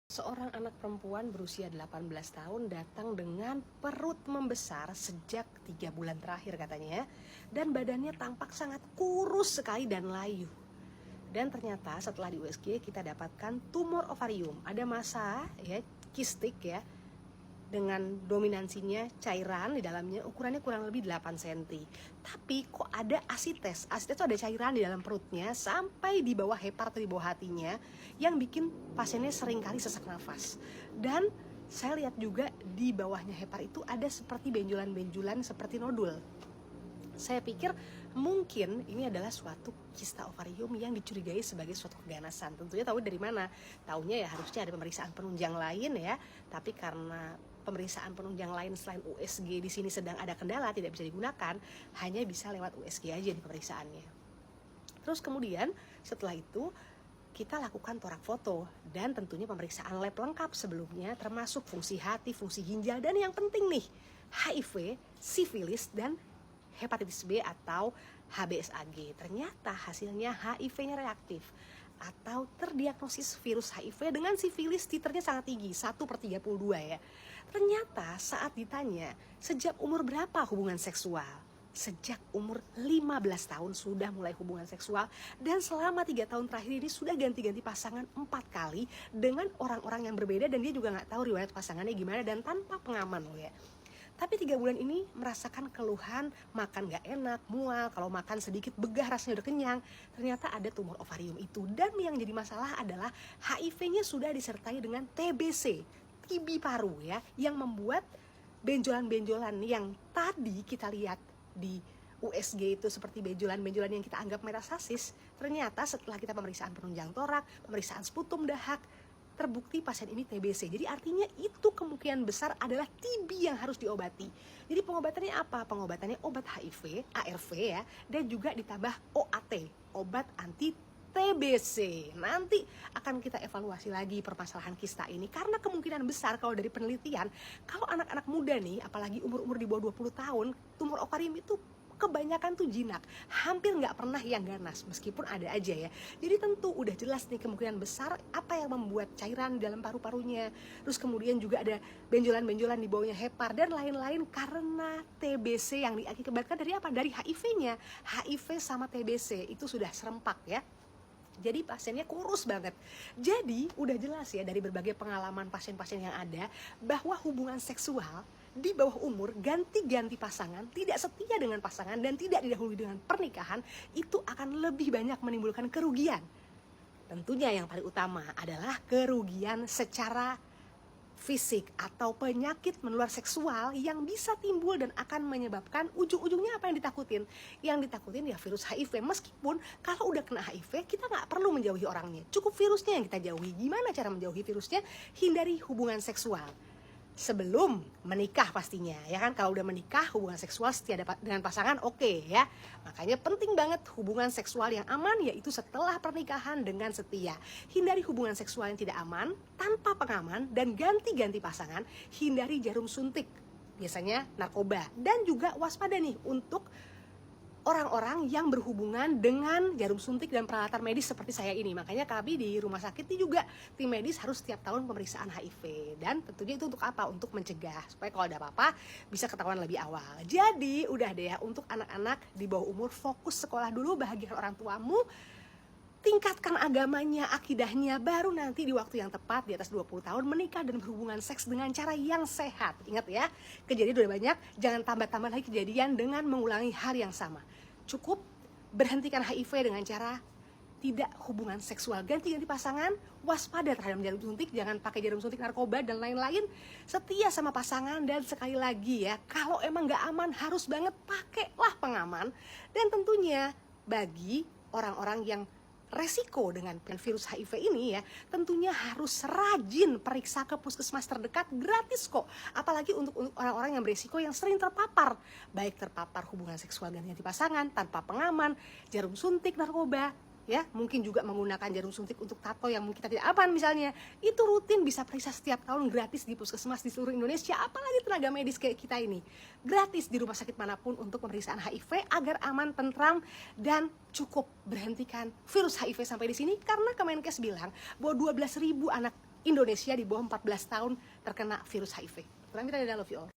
Seorang anak perempuan berusia 18 tahun datang dengan perut membesar sejak 3 bulan terakhir katanya, dan badannya tampak sangat kurus sekali dan layu. Dan ternyata setelah di USG kita dapatkan tumor ovarium. Ada massa ya, kistik ya, dengan dominansinya cairan di dalamnya, ukurannya kurang lebih 8 cm. Tapi kok ada asites? Asites itu ada cairan di dalam perutnya sampai di bawah hepar atau di bawah hatinya, yang bikin pasiennya seringkali sesak nafas. Dan saya lihat juga di bawahnya hepar itu ada seperti benjolan-benjolan seperti nodul. Saya pikir mungkin ini adalah suatu kista ovarium yang dicurigai sebagai suatu keganasan. Tentunya tahu dari mana? Taunya ya harusnya ada pemeriksaan penunjang lain ya. Tapi karena pemeriksaan penunjang lain selain USG di sini sedang ada kendala, tidak bisa digunakan, hanya bisa lewat USG aja di pemeriksaannya. Terus kemudian setelah itu kita lakukan torak foto dan tentunya pemeriksaan lab lengkap sebelumnya, termasuk fungsi hati, fungsi ginjal, dan yang penting nih, HIV, sifilis, dan hepatitis B atau HBsAg. Ternyata hasilnya HIV-nya reaktif atau terdiagnosis virus HIV dengan sifilis titernya sangat tinggi, 1/32 ya. Ternyata saat ditanya sejak umur berapa hubungan seksual, sejak umur 15 tahun sudah mulai hubungan seksual, dan selama 3 tahun terakhir ini sudah ganti-ganti pasangan 4 kali dengan orang-orang yang berbeda, dan dia juga gak tahu riwayat pasangannya gimana dan tanpa pengaman loh ya. Tapi 3 bulan ini merasakan keluhan, makan gak enak, mual, kalau makan sedikit begah rasanya udah kenyang. Ternyata ada tumor ovarium itu, dan yang jadi masalah adalah HIV-nya sudah disertai dengan TBC, TB paru ya, yang membuat benjolan-benjolan yang tadi kita lihat di USG itu seperti benjolan-benjolan yang kita anggap metastasis, ternyata setelah kita pemeriksaan penunjang torak, pemeriksaan sputum dahak, terbukti pasien ini TBC. Jadi artinya itu kemungkinan besar adalah TB yang harus diobati. Jadi pengobatannya apa? Pengobatannya obat HIV, ARV ya, dan juga ditambah OAT, obat anti TBC. Nanti akan kita evaluasi lagi permasalahan kista ini, karena kemungkinan besar kalau dari penelitian, kalau anak-anak muda nih, apalagi umur-umur di bawah 20 tahun, tumor ovarium itu kebanyakan tuh jinak, hampir nggak pernah yang ganas, meskipun ada aja ya. Jadi tentu udah jelas nih kemungkinan besar apa yang membuat cairan di dalam paru-parunya, terus kemudian juga ada benjolan-benjolan di bawahnya hepar dan lain-lain, karena TBC yang diakibatkan dari apa? Dari HIV-nya. HIV sama TBC itu sudah serempak ya. Jadi pasiennya kurus banget. Jadi udah jelas ya dari berbagai pengalaman pasien-pasien yang ada, bahwa hubungan seksual di bawah umur, ganti-ganti pasangan, tidak setia dengan pasangan, dan tidak didahului dengan pernikahan, itu akan lebih banyak menimbulkan kerugian. Tentunya yang paling utama adalah kerugian secara fisik atau penyakit menular seksual yang bisa timbul dan akan menyebabkan ujung-ujungnya apa yang ditakutin? Yang ditakutin ya virus HIV. Meskipun kalau udah kena HIV kita nggak perlu menjauhi orangnya, cukup virusnya yang kita jauhi. Gimana cara menjauhi virusnya? Hindari hubungan seksual sebelum menikah pastinya ya kan. Kalau udah menikah, hubungan seksual setia dengan pasangan oke ya. Makanya penting banget hubungan seksual yang aman, yaitu setelah pernikahan dengan setia. Hindari hubungan seksual yang tidak aman tanpa pengaman dan ganti-ganti pasangan. Hindari jarum suntik, biasanya narkoba, dan juga waspada nih untuk orang-orang yang berhubungan dengan jarum suntik dan peralatan medis seperti saya ini. Makanya kami di rumah sakit ini juga tim medis harus setiap tahun pemeriksaan HIV. Dan tentunya itu untuk apa? Untuk mencegah, supaya kalau ada apa-apa bisa ketahuan lebih awal. Jadi udah deh ya, untuk anak-anak di bawah umur, fokus sekolah dulu, bahagiakan orang tuamu, tingkatkan agamanya, akidahnya, baru nanti di waktu yang tepat di atas 20 tahun menikah dan berhubungan seks dengan cara yang sehat. Ingat ya, kejadian udah banyak, jangan tambah-tambah lagi kejadian dengan mengulangi hal yang sama. Cukup berhentikan HIV dengan cara tidak hubungan seksual, ganti-ganti pasangan, waspada terhadap jarum suntik, jangan pakai jarum suntik, narkoba, dan lain-lain. Setia sama pasangan, dan sekali lagi ya, kalau emang gak aman harus banget pakailah pengaman. Dan tentunya bagi orang-orang yang resiko dengan virus HIV ini ya, tentunya harus rajin periksa ke puskesmas terdekat, gratis kok. Apalagi untuk orang-orang yang beresiko yang sering terpapar, baik terpapar hubungan seksual ganti pasangan, tanpa pengaman, jarum suntik, narkoba, ya, mungkin juga menggunakan jarum suntik untuk tato yang mungkin kita tidak aman misalnya. Itu rutin bisa periksa setiap tahun gratis di puskesmas di seluruh Indonesia. Apalagi tenaga medis kayak kita ini, gratis di rumah sakit manapun untuk pemeriksaan HIV agar aman, tentram, dan cukup berhentikan virus HIV sampai di sini. Karena Kemenkes bilang bahwa 12.000 anak Indonesia di bawah 14 tahun terkena virus HIV. Kurang kita, I love you all.